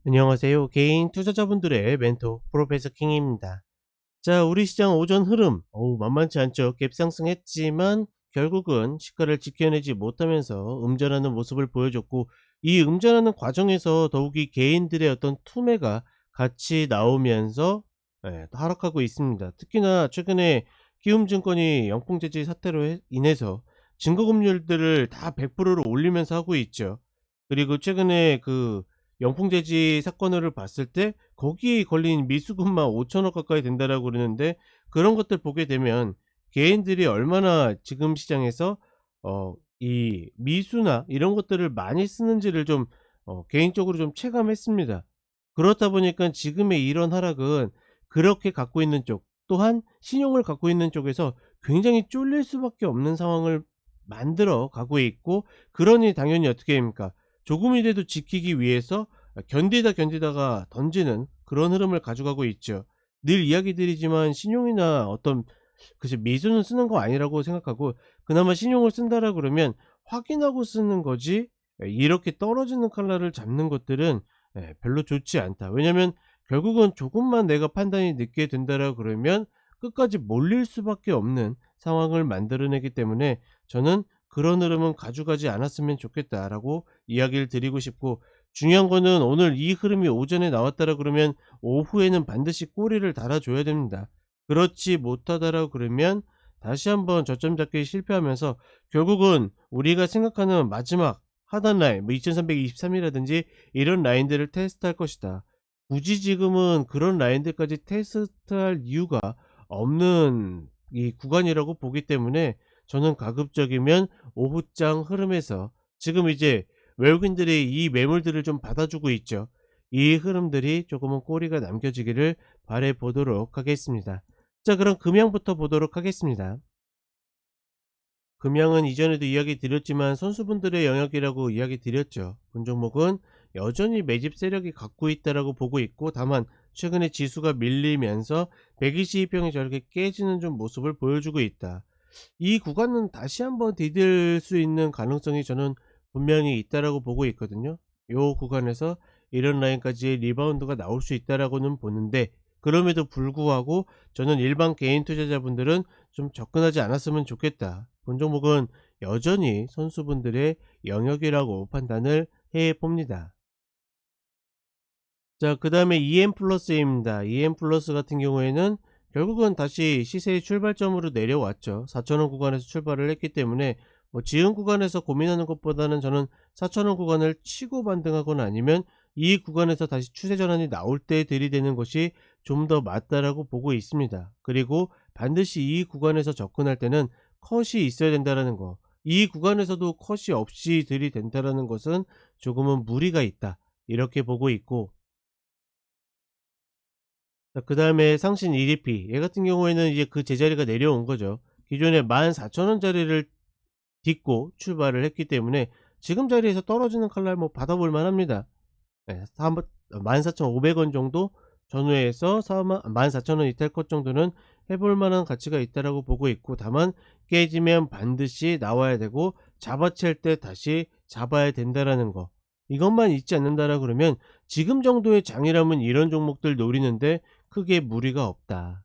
안녕하세요. 개인 투자자분들의 멘토 프로페서 킹입니다. 자, 우리 시장 오전 흐름 만만치 않죠. 갭상승했지만 결국은 시가를 지켜내지 못하면서 음전하는 모습을 보여줬고, 이 음전하는 과정에서 더욱이 개인들의 어떤 투매가 같이 나오면서 또 하락하고 있습니다. 특히나 최근에 키움증권이 영풍재지 사태로 인해서 증거금융들을 다 100%로 올리면서 하고 있죠. 그리고 최근에 그 영풍재지 사건을 봤을 때 거기에 걸린 미수금만 5천억 가까이 된다라고 그러는데, 그런 것들 보게 되면 개인들이 얼마나 지금 시장에서 이 미수나 이런 것들을 많이 쓰는지를 좀 개인적으로 좀 체감했습니다. 그렇다 보니까 지금의 이런 하락은 그렇게 갖고 있는 쪽, 또한 신용을 갖고 있는 쪽에서 굉장히 쫄릴 수밖에 없는 상황을 만들어 가고 있고, 그러니 당연히 어떻게 됩니까? 조금이라도 지키기 위해서 견디다가 던지는 그런 흐름을 가져가고 있죠. 늘 이야기 드리지만 신용이나 어떤 그치 미수는 쓰는 거 아니라고 생각하고, 그나마 신용을 쓴다라 그러면 확인하고 쓰는 거지, 이렇게 떨어지는 칼날을 잡는 것들은 별로 좋지 않다. 왜냐면 결국은 조금만 내가 판단이 늦게 된다라 그러면 끝까지 몰릴 수밖에 없는 상황을 만들어내기 때문에, 저는 그런 흐름은 가져가지 않았으면 좋겠다라고 이야기를 드리고 싶고, 중요한 거는 오늘 이 흐름이 오전에 나왔다라 그러면 오후에는 반드시 꼬리를 달아줘야 됩니다. 그렇지 못하다라 그러면 다시 한번 저점 잡기 실패하면서 결국은 우리가 생각하는 마지막 하단 라인, 뭐 2323이라든지 이런 라인들을 테스트할 것이다. 굳이 지금은 그런 라인들까지 테스트할 이유가 없는 이 구간이라고 보기 때문에, 저는 가급적이면 오후장 흐름에서 지금 이제 외국인들이 이 매물들을 좀 받아주고 있죠. 이 흐름들이 조금은 꼬리가 남겨지기를 바래 보도록 하겠습니다. 자, 그럼 금양부터 보도록 하겠습니다. 금양은 이전에도 이야기 드렸지만 선수분들의 영역이라고 이야기 드렸죠. 본 종목은 여전히 매집 세력이 갖고 있다라고 보고 있고, 다만 최근에 지수가 밀리면서 122평이 저렇게 깨지는 좀 모습을 보여주고 있다. 이 구간은 다시 한번 디딜 수 있는 가능성이 저는 분명히 있다라고 보고 있거든요. 요 구간에서 이런 라인까지 리바운드가 나올 수 있다라고는 보는데, 그럼에도 불구하고 저는 일반 개인 투자자분들은 좀 접근하지 않았으면 좋겠다. 본 종목은 여전히 선수분들의 영역이라고 판단을 해 봅니다. 자, 그 다음에 EM 플러스입니다. EM 플러스 같은 경우에는 결국은 다시 시세의 출발점으로 내려왔죠. 4,000원 구간에서 출발을 했기 때문에 뭐 지금 구간에서 고민하는 것보다는 저는 4,000원 구간을 치고 반등하거나 아니면 이 구간에서 다시 추세 전환이 나올 때 들이대는 것이 좀 더 맞다라고 보고 있습니다. 그리고 반드시 이 구간에서 접근할 때는 컷이 있어야 된다라는 거. 이 구간에서도 컷이 없이 들이댄다라는 것은 조금은 무리가 있다, 이렇게 보고 있고, 자, 그다음에 상신 EDP 얘 같은 경우에는 이제 그 제자리가 내려온 거죠. 기존에 14,000원짜리를 딛고 출발을 했기 때문에 지금 자리에서 떨어지는 칼날 뭐 받아볼 만합니다. 예, 한번 14,500원 정도 전후에서 14,000원 이탈 컷 정도는 해볼 만한 가치가 있다라고 보고 있고, 다만 깨지면 반드시 나와야 되고 잡아챌 때 다시 잡아야 된다라는 거, 이것만 잊지 않는다라 그러면 지금 정도의 장이라면 이런 종목들 노리는데 크게 무리가 없다.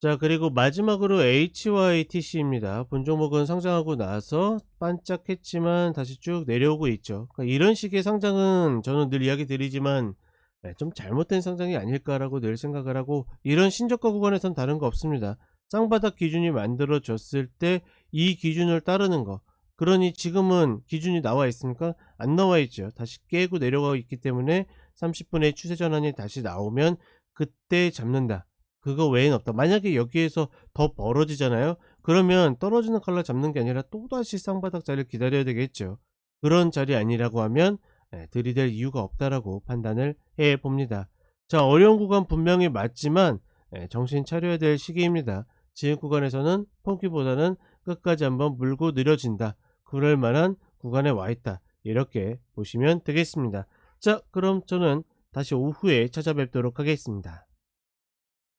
자, 그리고 마지막으로 HYTC입니다. 본 종목은 상장하고 나서 반짝했지만 다시 쭉 내려오고 있죠. 그러니까 이런 식의 상장은 저는 늘 이야기 드리지만 좀 잘못된 상장이 아닐까라고 늘 생각을 하고, 이런 신저가 구간에선 다른 거 없습니다. 쌍바닥 기준이 만들어졌을 때 이 기준을 따르는 거. 그러니 지금은 기준이 나와 있습니까? 안 나와 있죠. 다시 깨고 내려가고 있기 때문에 30분의 추세 전환이 다시 나오면 그때 잡는다. 그거 외에는 없다. 만약에 여기에서 더 벌어지잖아요. 그러면 떨어지는 칼날 잡는 게 아니라 또다시 쌍바닥 자리를 기다려야 되겠죠. 그런 자리 아니라고 하면 들이댈 이유가 없다라고 판단을 해 봅니다. 자, 어려운 구간 분명히 맞지만 정신 차려야 될 시기입니다. 지금 구간에서는 포기보다는 끝까지 한번 물고 느려진다, 그럴 만한 구간에 와 있다, 이렇게 보시면 되겠습니다. 자, 그럼 저는 다시 오후에 찾아뵙도록 하겠습니다.